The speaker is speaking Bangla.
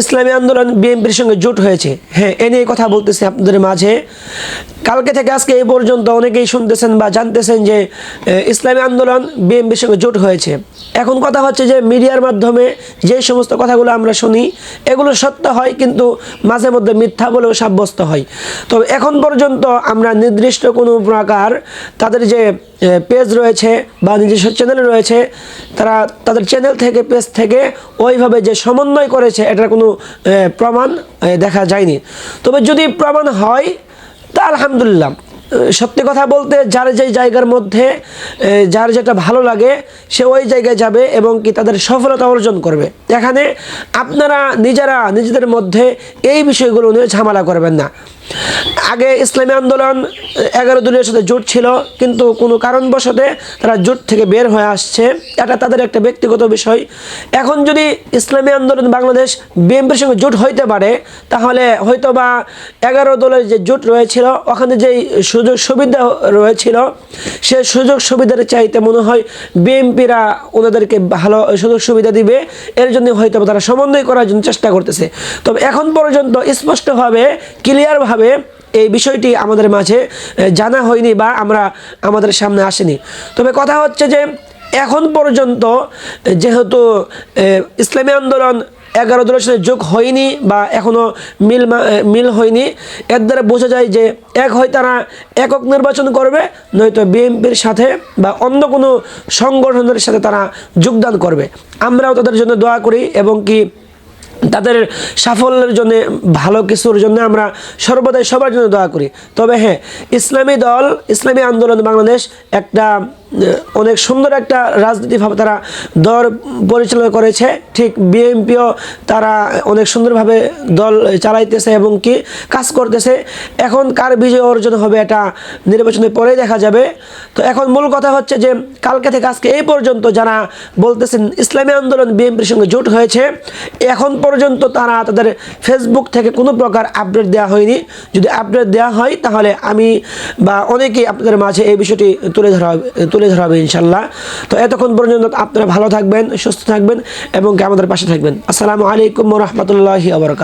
ইসলামী আন্দোলন বিএনপির সঙ্গে জোট হয়েছে, হ্যাঁ এ নিয়ে কথা বলতেছি আপনাদের মাঝে। কালকে থেকে আজকে এই পর্যন্ত অনেকেই শুনতেছেন বা জানতেছেন যে ইসলামী আন্দোলন বিএনপির সঙ্গে জোট হয়েছে। এখন কথা হচ্ছে যে মিডিয়ার মাধ্যমে যে সমস্ত কথাগুলো আমরা শুনি এগুলো সত্য হয়, কিন্তু মাঝে মধ্যে মিথ্যা বলেও সাব্যস্ত হয়। তবে এখন পর্যন্ত আমরা নির্দিষ্ট কোনো প্রকার তাদের যে পেজ রয়েছে বা নিজস্ব চ্যানেল রয়েছে, তারা তাদের চ্যানেল থেকে পেজ থেকে ওইভাবে যে সমন্বয় করেছে এটার কোনো প্রমাণ দেখা যায়নি। তবে যদি প্রমাণ হয় তা আলহামদুলিল্লাহ। সত্যি কথা বলতে যার যেই জায়গার মধ্যে যার যেটা ভালো লাগে সে ওই জায়গায় যাবে এবং কি তাদের সফলতা অর্জন করবে। এখানে আপনারা নিজেদের মধ্যে এই বিষয়গুলো নিয়ে ঝামেলা করবেন না। আগে ইসলামী আন্দোলন 11 দলীয় সাথে জোট ছিল, কিন্তু কোনো কারণবশতে তারা জোট থেকে বের হয়ে আসছে, এটা তাদের একটা ব্যক্তিগত বিষয়। এখন যদি ইসলামী আন্দোলন বাংলাদেশ বিএনপির সঙ্গে জোট হইতে পারে, তাহলে হয়তো বা 11 দলের যে জোট রয়েছিল ওখানে যেই সুযোগ সুবিধা রয়েছিল সে সুযোগ সুবিধার চাইতে মনে হয় বিএনপিরা ওনাদেরকে ভালো সুযোগ সুবিধা দিবে, এর জন্য হয়তো তারা সমন্বয় করার জন্য চেষ্টা করতেছে। তবে এখন পর্যন্ত স্পষ্টভাবে ক্লিয়ারভাবে এই বিষয়টি আমাদের মাঝে জানা হয়নি বা আমাদের সামনে আসেনি। তবে কথা হচ্ছে যে এখন পর্যন্ত যেহেতু ইসলামী আন্দোলন 11 দলের সাথে যোগ হয়নি বা এখনও মিল হয়নি, এর দ্বারা বোঝা যায় যে হয় তারা একক নির্বাচন করবে, নয়তো বিএনপির সাথে বা অন্য কোনো সংগঠনের সাথে তারা যোগদান করবে। আমরাও তাদের জন্য দোয়া করি এবং কি তাদের সাফল্যের জন্য, ভালো কিছুর জন্য আমরা সর্বদাই সবার জন্য দোয়া করি। তবে হ্যাঁ, ইসলামী আন্দোলন বাংলাদেশ একটা অনেক সুন্দর একটা রাজনীতিভাবে তারা দল পরিচালনা করেছে, ঠিক বিএনপিও তারা অনেক সুন্দরভাবে দল চালাইতেছে এবং কি কাজ করতেছে। এখন কার বিজয় অর্জন হবে এটা নির্বাচনের পরেই দেখা যাবে। তো এখন মূল কথা হচ্ছে যে কালকে থেকে আজকে এই পর্যন্ত যারা বলতেছেন ইসলামী আন্দোলন বিএনপির সঙ্গে জোট হয়েছে, এখন পর্যন্ত তারা তাদের ফেসবুক থেকে কোনো প্রকার আপডেট দেওয়া হয়নি। যদি আপডেট দেওয়া হয় তাহলে আমি বা অনেকেই আপনাদের মাঝে এই বিষয়টি তুলে ধরা হবে ইনশাল্লাহ। তো এতক্ষণ পর্যন্ত আপনারা ভালো থাকবেন, সুস্থ থাকবেন এবং আমাদের পাশে থাকবেন। আসসালামু আলাইকুম ওয়া রাহমাতুল্লাহি ওয়া বারাকাতুহু।